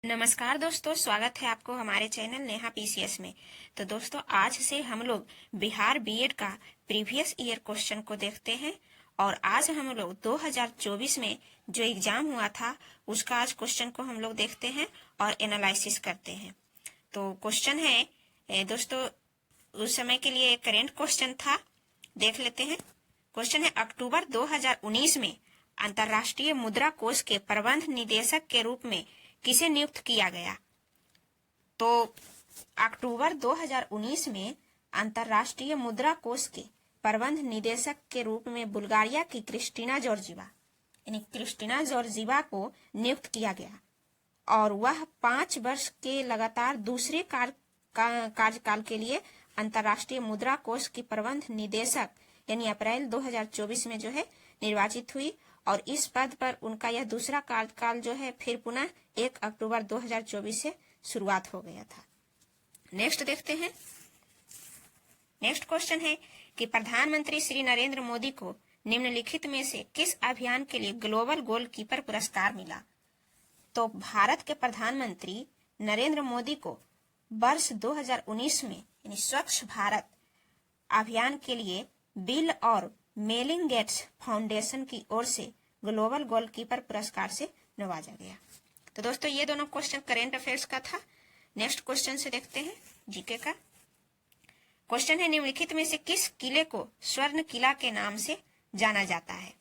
नमस्कार दोस्तों, स्वागत है आपको हमारे चैनल नेहा पीसीएस में। तो दोस्तों, आज से हम लोग बिहार बीएड का प्रीवियस ईयर क्वेश्चन को देखते हैं और आज हम लोग 2024 में जो एग्जाम हुआ था उसका आज क्वेश्चन को हम लोग देखते हैं और एनालिसिस करते हैं। तो क्वेश्चन है दोस्तों, उस समय के लिए करेंट क्वेश्चन था, देख लेते हैं। क्वेश्चन है, अक्टूबर 2019 में अंतर्राष्ट्रीय मुद्रा कोष के प्रबंध निदेशक के रूप में किसे नियुक्त किया गया? तो अक्टूबर 2019 में अंतर्राष्ट्रीय मुद्रा कोष के प्रबंध निदेशक के रूप में बुल्गारिया की क्रिस्टीना जॉर्जीवा को नियुक्त किया गया और वह 5 वर्ष के लगातार दूसरे कार्यकाल के लिए अंतर्राष्ट्रीय मुद्रा कोष की प्रबंध निदेशक यानी अप्रैल 2024 में जो है निर्वाचित हुई और इस पद पर उनका यह दूसरा कार्यकाल जो है फिर पुनः 1 अक्टूबर 2024 से शुरुआत हो गया था। नेक्स्ट देखते हैं। नेक्स्ट क्वेश्चन है कि प्रधानमंत्री श्री नरेंद्र मोदी को निम्नलिखित में से किस अभियान के लिए ग्लोबल गोलकीपर पुरस्कार मिला? तो भारत के प्रधानमंत्री नरेंद्र मोदी को वर्ष 2019 में यानी स्वच्छ भारत अभियान के लिए बिल और मेलिंदा गेट्स फाउंडेशन की ओर से ग्लोबल गोलकीपर पुरस्कार से नवाजा गया। तो दोस्तों, ये दोनों क्वेश्चन करेंट अफेयर्स का था। नेक्स्ट क्वेश्चन से देखते हैं जीके का। क्वेश्चन है, निम्नलिखित में से किस किले को स्वर्ण किला के नाम से जाना जाता है?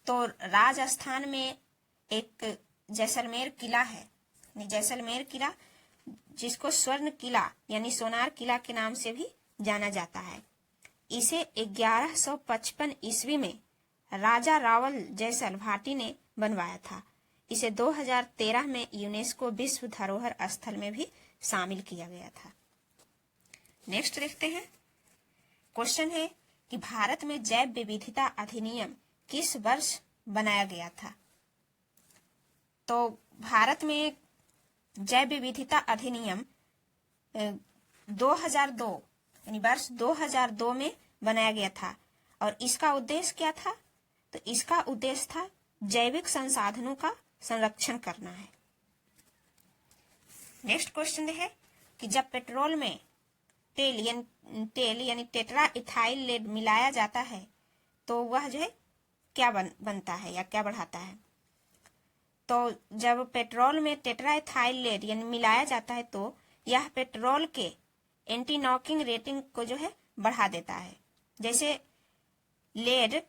तो राजस्थान में एक जैसलमेर किला है, जैसलमेर किला, जिसको स्वर्ण किला यानी सोनार किला के नाम से भी जाना जाता है। इसे 1155 ईस्वी में राजा रावल जैसल भाटी ने बनवाया था। इसे 2013 में यूनेस्को विश्व धरोहर स्थल में भी शामिल किया गया था। नेक्स्ट देखते हैं। क्वेश्चन है कि भारत में जैव विविधता अधिनियम किस वर्ष बनाया गया था? तो भारत में जैव विविधता अधिनियम 2002 यानी वर्ष 2002 में बनाया गया था और इसका उद्देश्य क्या था? तो इसका उद्देश्य था जैविक संसाधनों का संरक्षण करना है। नेक्स्ट क्वेश्चन है कि जब पेट्रोल में तेल यानी टेट्रा इथाइल लेड मिलाया जाता है तो वह जो है क्या बनता है या क्या बढ़ाता है? तो जब पेट्रोल में टेट्रा इथाइल लेड यानी मिलाया जाता है तो यह पेट्रोल के एंटी नॉकिंग रेटिंग को जो है बढ़ा देता है। जैसे लेड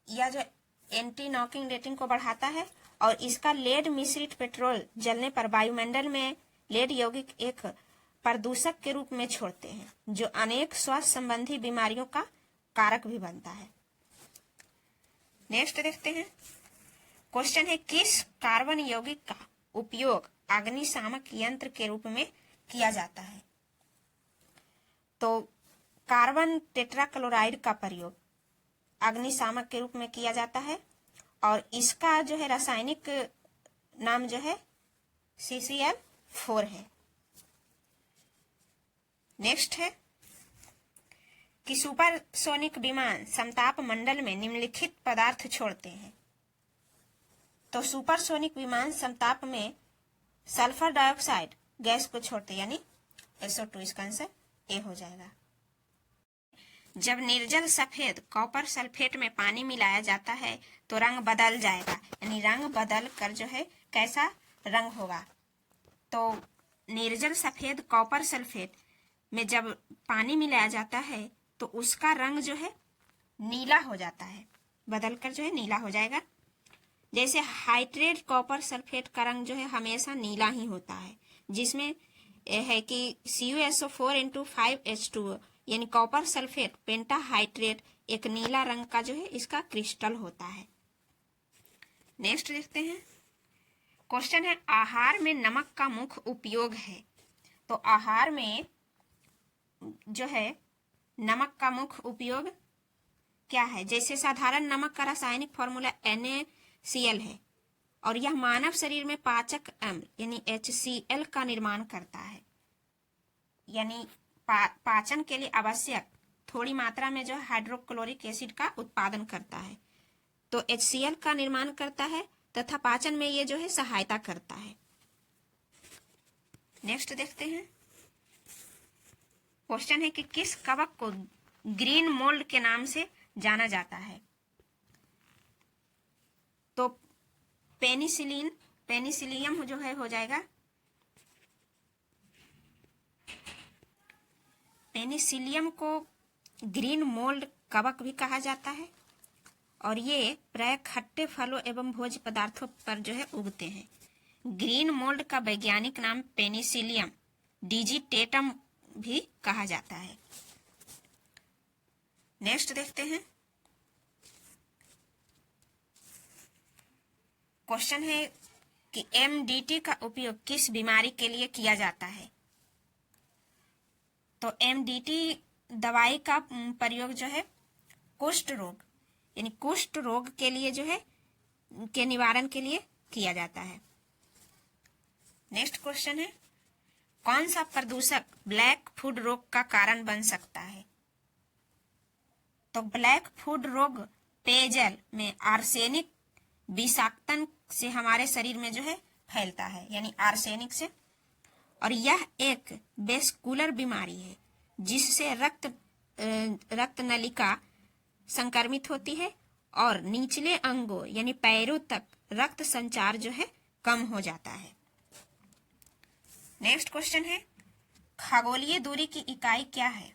या जो एंटी नॉकिंग रेटिंग को बढ़ाता है और इसका लेड मिश्रित पेट्रोल जलने पर वायुमंडल में लेड यौगिक एक प्रदूषक के रूप में छोड़ते हैं जो अनेक स्वास्थ्य संबंधी बीमारियों का कारक भी बनता है। नेक्स्ट देखते हैं। क्वेश्चन है, किस कार्बन यौगिक का उपयोग अग्निशामक यंत्र के रूप में किया जाता है? तो कार्बन टेट्राक्लोराइड का प्रयोग अग्निशामक के रूप में किया जाता है और इसका जो है रासायनिक नाम जो है CCl4 है। नेक्स्ट है कि सुपरसोनिक विमान समताप मंडल में निम्नलिखित पदार्थ छोड़ते हैं। तो सुपरसोनिक विमान समताप में सल्फर डाइऑक्साइड गैस को छोड़ते यानी SO2, इसका आंसर ए हो जाएगा। जब निर्जल सफेद कॉपर सल्फेट में पानी मिलाया जाता है तो रंग बदल जाएगा, यानी रंग बदल कर जो है कैसा रंग होगा? तो निर्जल सफेद कॉपर सल्फेट में जब पानी मिलाया जाता है तो उसका रंग जो है नीला हो जाता है, बदलकर जो है नीला हो जाएगा। जैसे हाइड्रेट कॉपर सल्फेट का रंग जो है हमेशा नीला ही होता है, जिसमें है कि CuSO4 × 5H2O यानी कॉपर सल्फेट पेंटाहाइड्रेट एक नीला रंग का जो है इसका क्रिस्टल होता है। नेक्स्ट देखते हैं। क्वेश्चन है, आहार में नमक का मुख्य उपयोग है? तो आहार में जो है नमक का मुख्य उपयोग क्या है? जैसे साधारण नमक का रासायनिक फॉर्मूला NaCl है और यह मानव शरीर में पाचक अम्ल यानी HCl का निर्माण करता है, यानी पाचन के लिए आवश्यक थोड़ी मात्रा में जो हाइड्रोक्लोरिक एसिड का उत्पादन करता है। तो HCl का निर्माण करता है तथा पाचन में ये जो है सहायता करता है। नेक्स्ट देखते हैं। क्वेश्चन है कि किस कवक को ग्रीन मोल्ड के नाम से जाना जाता है? तो पेनिसिलियम जो है हो जाएगा। पेनिसिलियम को ग्रीन मोल्ड कवक भी कहा जाता है और ये प्राय खट्टे फलों एवं भोज्य पदार्थों पर जो है उगते हैं। ग्रीन मोल्ड का वैज्ञानिक नाम पेनिसिलियम डिजिटेटम भी कहा जाता है। नेक्स्ट देखते हैं। क्वेश्चन है कि एमडीटी का उपयोग किस बीमारी के लिए किया जाता है? तो एमडीटी दवाई का प्रयोग जो है कुष्ठ रोग यानी कुष्ठ रोग के लिए जो है के निवारण के लिए किया जाता है। नेक्स्ट क्वेश्चन है, कौन सा प्रदूषक ब्लैक फूड रोग का कारण बन सकता है? तो ब्लैक फूड रोग पेयजल में आर्सेनिक विषाक्तन से हमारे शरीर में जो है फैलता है, यानी आर्सेनिक से। और यह एक वेस्कुलर बीमारी है जिससे रक्त नलिका संक्रमित होती है और निचले अंगों यानी पैरों तक रक्त संचार जो है कम हो जाता है। नेक्स्ट क्वेश्चन है, खगोलीय दूरी की इकाई क्या है?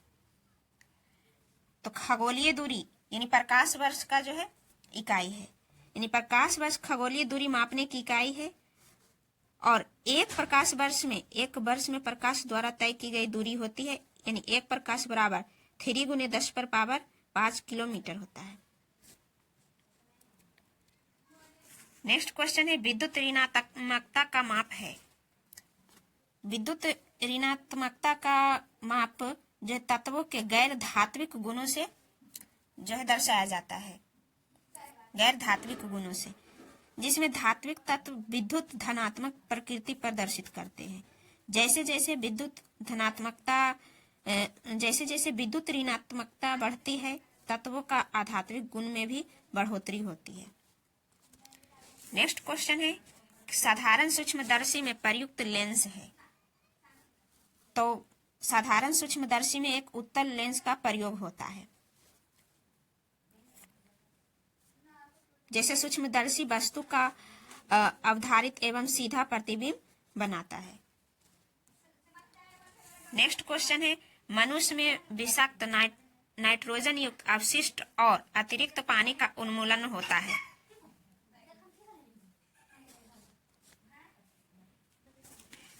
तो खगोलीय दूरी यानी प्रकाश वर्ष का जो है इकाई है, यानी प्रकाश वर्ष खगोलीय दूरी मापने की इकाई है। और एक वर्ष में प्रकाश द्वारा तय की गई दूरी होती है, यानी एक प्रकाश बराबर 3 × 10⁵ किलोमीटर होता है। नेक्स्ट क्वेश्चन है, विद्युत ऋणात्मकता का माप है। विद्युत ऋणात्मकता का माप जो तत्वों के गैर धात्विक गुणों से जो है दर्शाया जाता है, गैर धात्विक गुणों से, जिसमें धात्विक तत्व विद्युत धनात्मक प्रकृति प्रदर्शित करते हैं। जैसे जैसे विद्युत ऋणात्मकता बढ़ती है, तत्वों का आधात्विक गुण में भी बढ़ोतरी होती है। नेक्स्ट क्वेश्चन है, साधारण सूक्ष्मदर्शी में प्रयुक्त लेंस है। तो साधारण सूक्ष्मदर्शी में एक उत्तल लेंस का प्रयोग होता है। जैसे सूक्ष्मदर्शी वस्तु का अवधारित एवं सीधा प्रतिबिंब बनाता है। नेक्स्ट क्वेश्चन है, मनुष्य में विषाक्त नाइट्रोजन युक्त अवशिष्ट और अतिरिक्त पानी का उन्मूलन होता है।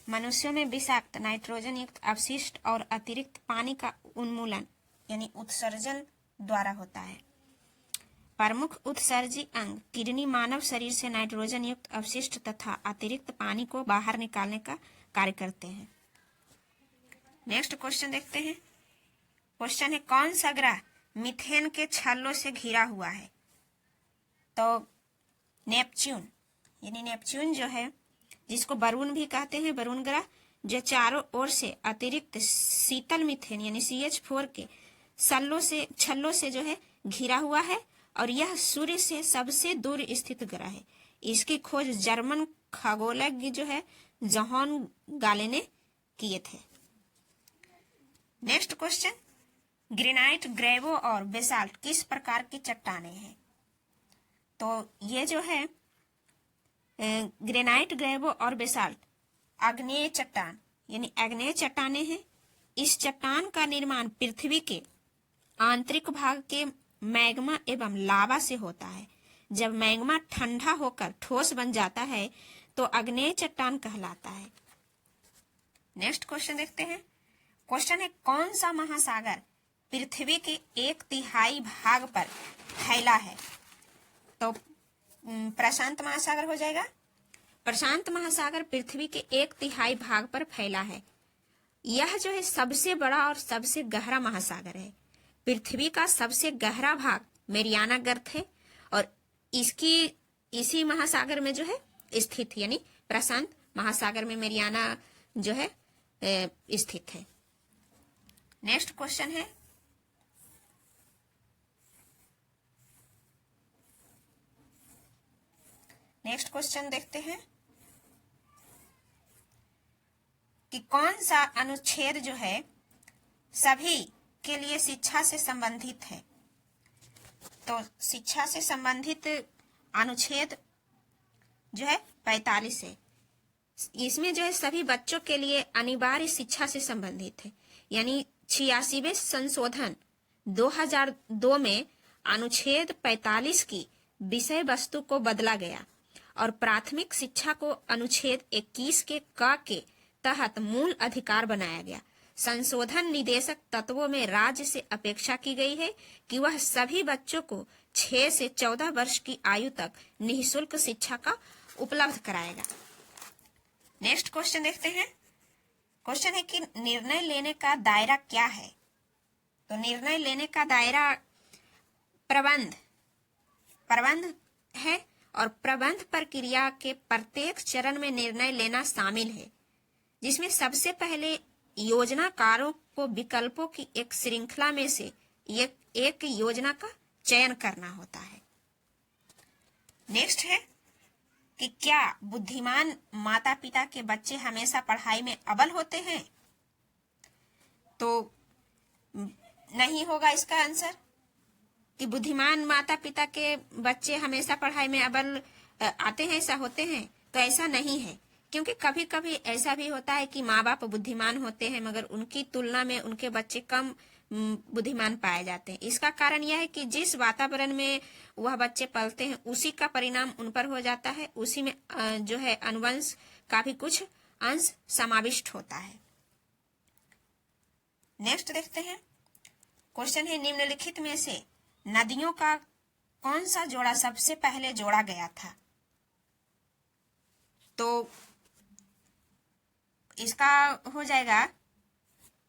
मनुष्यों में विषाक्त नाइट्रोजन युक्त अवशिष्ट और अतिरिक्त पानी का उन्मूलन यानी उत्सर्जन द्वारा होता है। प्रमुख उत्सर्जी अंग किडनी मानव शरीर से नाइट्रोजन युक्त अवशिष्ट तथा अतिरिक्त पानी को बाहर निकालने का कार्य करते हैं। नेक्स्ट क्वेश्चन देखते हैं। क्वेश्चन है, कौन सा ग्रह मीथेन के छल्लों से घिरा हुआ है? तो नेपच्यून, यानी नेपच्यून जो है जिसको वरुण भी कहते हैं, वरुण ग्रह, जो चारों ओर से अतिरिक्त शीतल मीथेन यानी CH4 के छल्लों से जो है घिरा हुआ है और यह सूर्य से सबसे दूर स्थित ग्रह है। इसकी खोज जर्मन खगोलज्ञ जो है जोहान गाले ने किए थे। नेक्स्ट क्वेश्चन, ग्रेनाइट, ग्रेवो और बेसाल्ट किस प्रकार की चट्टानें हैं? तो ये जो है ग्रेनाइट, ग्रेवो और बेसाल्ट आग्नेय चट्टान यानी आग्नेय चट्टानें हैं। इस चट्टान का निर्माण पृथ्वी के आंतरिक भाग के मैग्मा एवं लावा से होता है। जब मैग्मा ठंडा होकर ठोस बन जाता है तो आग्नेय चट्टान कहलाता है। नेक्स्ट क्वेश्चन देखते हैं। क्वेश्चन है, कौन सा महासागर पृथ्वी के 1/3 भाग पर फैला है? तो प्रशांत महासागर हो जाएगा। प्रशांत महासागर पृथ्वी के 1/3 भाग पर फैला है। यह जो है सबसे बड़ा और सबसे गहरा महासागर है। पृथ्वी का सबसे गहरा भाग मेरियाना गर्त है और इसी महासागर में जो है स्थित, यानी प्रशांत महासागर में मेरियाना जो है स्थित है। नेक्स्ट क्वेश्चन है, नेक्स्ट क्वेश्चन देखते हैं कि कौन सा अनुच्छेद जो है सभी के लिए शिक्षा से संबंधित है। तो शिक्षा से संबंधित अनुच्छेद जो है 45 है। इसमें जो है सभी बच्चों के लिए अनिवार्य शिक्षा से संबंधित है। यानी 86वें संशोधन 2002 में अनुच्छेद 45 की विषय वस्तु को बदला गया और प्राथमिक शिक्षा को अनुच्छेद 21 के क के तहत मूल अधिकार बनाया गया। संशोधन निदेशक तत्वों में राज्य से अपेक्षा की गई है कि वह सभी बच्चों को 6 से 14 वर्ष की आयु तक निःशुल्क शिक्षा का उपलब्ध कराएगा। नेक्स्ट क्वेश्चन देखते हैं। क्वेश्चन है कि निर्णय लेने का दायरा क्या है। तो निर्णय लेने का दायरा प्रबंध है और प्रबंध प्रक्रिया के प्रत्येक चरण में निर्णय लेना शामिल है, जिसमें सबसे पहले योजनाकारों को विकल्पों की एक श्रृंखला में से एक योजना का चयन करना होता है। नेक्स्ट है कि क्या बुद्धिमान माता पिता के बच्चे हमेशा पढ़ाई में अव्वल होते हैं। तो नहीं होगा इसका आंसर कि बुद्धिमान माता पिता के बच्चे हमेशा पढ़ाई में अव्वल आते हैं, ऐसा होते हैं। तो ऐसा नहीं है, क्योंकि कभी कभी ऐसा भी होता है कि माँ बाप बुद्धिमान होते हैं मगर उनकी तुलना में उनके बच्चे कम बुद्धिमान पाए जाते हैं। इसका कारण यह है कि जिस वातावरण में वह बच्चे पलते हैं उसी का परिणाम उन पर हो जाता है। उसी में जो है अनुवंश का भी कुछ अंश समाविष्ट होता है। नेक्स्ट देखते हैं। क्वेश्चन है निम्नलिखित में से नदियों का कौन सा जोड़ा सबसे पहले जोड़ा गया था। तो इसका हो जाएगा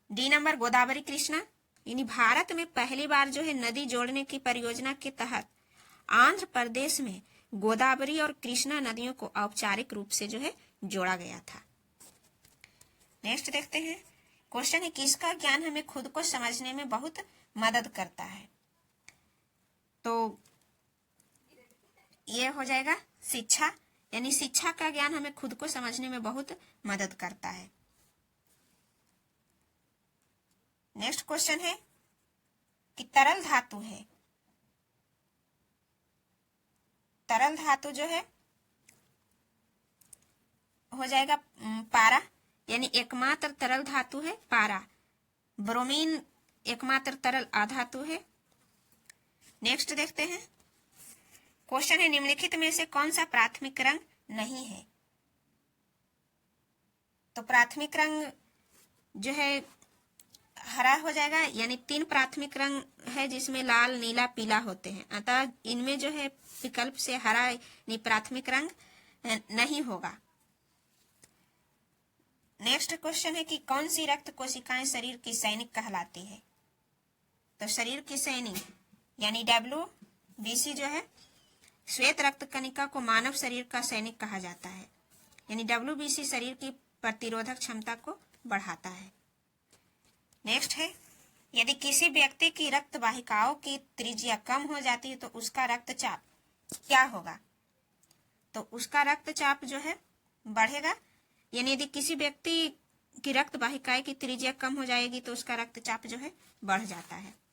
डी नंबर गोदावरी कृष्णा। यानी भारत में पहली बार जो है नदी जोड़ने की परियोजना के तहत आंध्र प्रदेश में गोदावरी और कृष्णा नदियों को औपचारिक रूप से जो है जोड़ा गया था। नेक्स्ट देखते हैं। क्वेश्चन है किसका ज्ञान हमें खुद को समझने में बहुत मदद करता है। तो ये हो जाएगा शिक्षा। यानी शिक्षा का ज्ञान हमें खुद को समझने में बहुत मदद करता है। नेक्स्ट क्वेश्चन है कि तरल धातु है। तरल धातु जो है हो जाएगा पारा। यानी एकमात्र तरल धातु है पारा। ब्रोमीन एकमात्र तरल अधातु है। नेक्स्ट देखते हैं। क्वेश्चन है निम्नलिखित में से कौन सा प्राथमिक रंग नहीं है। तो प्राथमिक रंग जो है हरा हो जाएगा। यानी 3 प्राथमिक रंग है जिसमें लाल नीला पीला होते हैं, अतः इनमें जो है विकल्प से हरा यानी प्राथमिक रंग नहीं होगा। नेक्स्ट क्वेश्चन है कि कौन सी रक्त कोशिकाएं शरीर की सैनिक कहलाती है। तो शरीर की सैनिक यानी WBC जो है श्वेत रक्त कणिका को मानव शरीर का सैनिक कहा जाता है। यानी WBC शरीर की प्रतिरोधक क्षमता को बढ़ाता है। नेक्स्ट है यदि किसी व्यक्ति की रक्त वाहिकाओं की त्रिज्या कम हो जाती है तो उसका रक्तचाप क्या होगा। तो उसका रक्तचाप जो है बढ़ेगा। यानी यदि किसी व्यक्ति की रक्त वाहिकाएं की त्रिज्या कम हो जाएगी तो उसका रक्तचाप जो है बढ़ जाता है।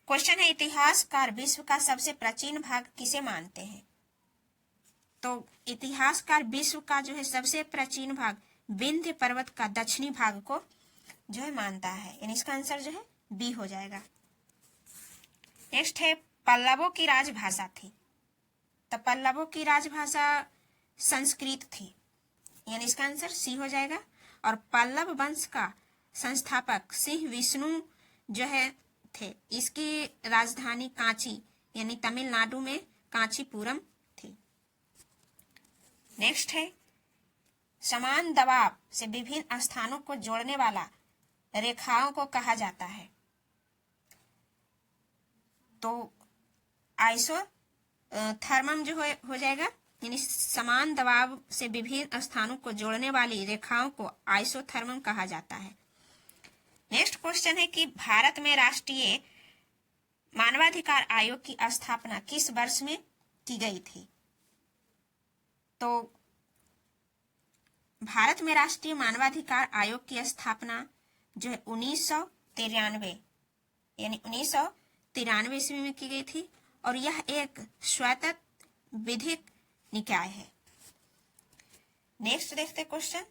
क्वेश्चन है इतिहासकार विश्व का सबसे प्राचीन भाग किसे मानते हैं। तो इतिहासकार विश्व का जो है सबसे प्राचीन भाग विंध्य पर्वत का दक्षिणी भाग को जो है मानता है। यानी इसका आंसर जो है बी हो जाएगा। नेक्स्ट है पल्लवों की राजभाषा थी। तो पल्लवों की राजभाषा संस्कृत थी। यानी इसका आंसर सी हो जाएगा। और पल्लव वंश का संस्थापक सिंह विष्णु जो है थे। इसकी राजधानी कांची यानी तमिलनाडु में कांचीपुरम थी। नेक्स्ट है समान दबाव से विभिन्न स्थानों को जोड़ने वाला रेखाओं को कहा जाता है। तो आइसो थर्मम जो हो जाएगा। यानी समान दबाव से विभिन्न स्थानों को जोड़ने वाली रेखाओं को आइसोथर्मम कहा जाता है। नेक्स्ट क्वेश्चन है कि भारत में राष्ट्रीय मानवाधिकार आयोग की स्थापना किस वर्ष में की गई थी। तो भारत में राष्ट्रीय मानवाधिकार आयोग की स्थापना जो है 1993 यानी 1993 ईस्वी में की गई थी और यह एक स्वायत्त विधिक निकाय है। नेक्स्ट देखते क्वेश्चन।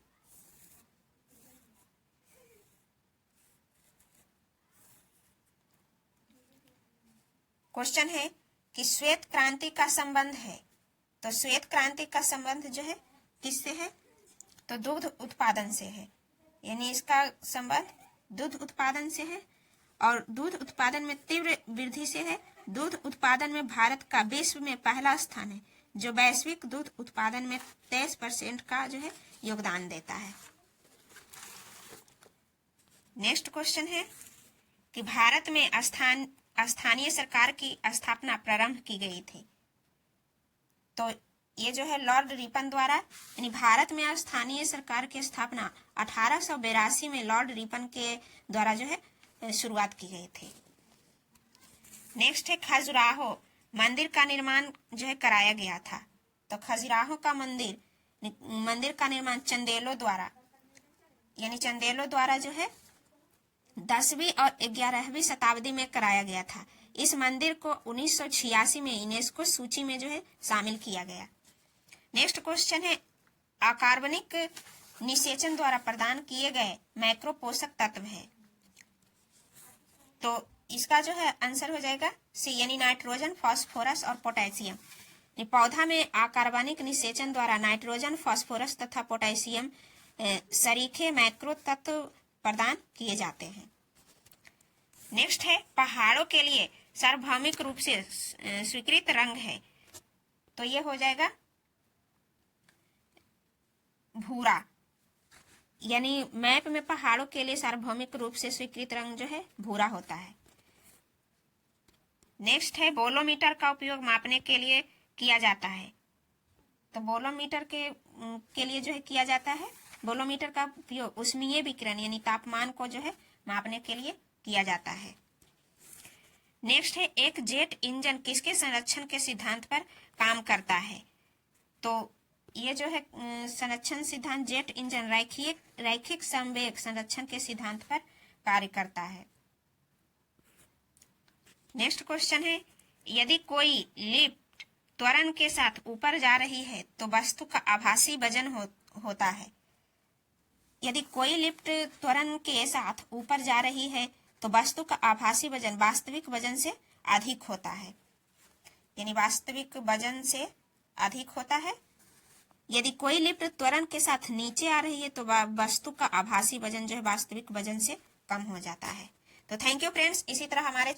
क्वेश्चन है कि श्वेत क्रांति का संबंध है। तो श्वेत क्रांति का संबंध जो है किससे है? तो दूध उत्पादन से है, यानी इसका संबंध दूध उत्पादन से है और दूध उत्पादन में तीव्र वृद्धि से है। दूध उत्पादन में भारत का विश्व में पहला स्थान है, जो वैश्विक दूध उत्पादन में 23% का जो है योगदान देता है। नेक्स्ट क्वेश्चन है कि भारत में स्थानीय सरकार की स्थापना प्रारंभ की गई थी। तो ये जो है लॉर्ड रिपन द्वारा, यानी भारत में स्थानीय सरकार की स्थापना 1882 में लॉर्ड रिपन के द्वारा जो है शुरुआत की गई थी। नेक्स्ट है खजुराहो मंदिर का निर्माण जो है कराया गया था। तो खजुराहो का मंदिर का निर्माण चंदेलों द्वारा, यानी चंदेलों द्वारा जो है 10वीं और 11वीं शताब्दी में कराया गया था। इस मंदिर को 1986 में यूनेस्को सूची में जो है शामिल किया गया। नेक्स्ट क्वेश्चन है अकार्बनिक निषेचन द्वारा प्रदान किए गए मैक्रो पोषक तत्व है। तो इसका जो है आंसर हो जाएगा सी, यानी नाइट्रोजन, फास्फोरस और पोटेशियम। पौधा में अकार्बनिक निषेचन द्वारा नाइट्रोजन, फास्फोरस तथा पोटेशियम सरीखे मैक्रो तत्व प्रदान किए जाते हैं। नेक्स्ट है पहाड़ों के लिए सार्वभौमिक रूप से स्वीकृत रंग है। तो ये हो जाएगा भूरा, यानी मैप में पहाड़ों के लिए सार्वभौमिक रूप से स्वीकृत रंग जो है भूरा होता है। नेक्स्ट है बोलोमीटर का उपयोग मापने के लिए किया जाता है। तो बोलोमीटर के लिए जो है किया जाता है, बोलोमीटर का उपयोग उष्मीय विकिरण यानी तापमान को जो है मापने के लिए किया जाता है। नेक्स्ट है एक जेट इंजन किसके संरक्षण के सिद्धांत पर काम करता है? तो ये जो है संरक्षण सिद्धांत जेट इंजन रैखिक संवेग संरक्षण के सिद्धांत पर कार्य करता है। नेक्स्ट क्वेश्चन है यदि कोई लिफ्ट त्वरण के साथ ऊपर जा रही है तो वस्तु का आभासी वजन होता है। यदि कोई लिफ्ट त्वरण के साथ ऊपर जा रही है तो वस्तु का आभासी वजन वास्तविक वजन से अधिक होता है, यानी वास्तविक वजन से अधिक होता है। यदि कोई लिफ्ट त्वरण के साथ नीचे आ रही है तो वस्तु का आभासी वजन जो है वास्तविक वजन से कम हो जाता है। तो थैंक यू फ्रेंड्स। इसी तरह हमारे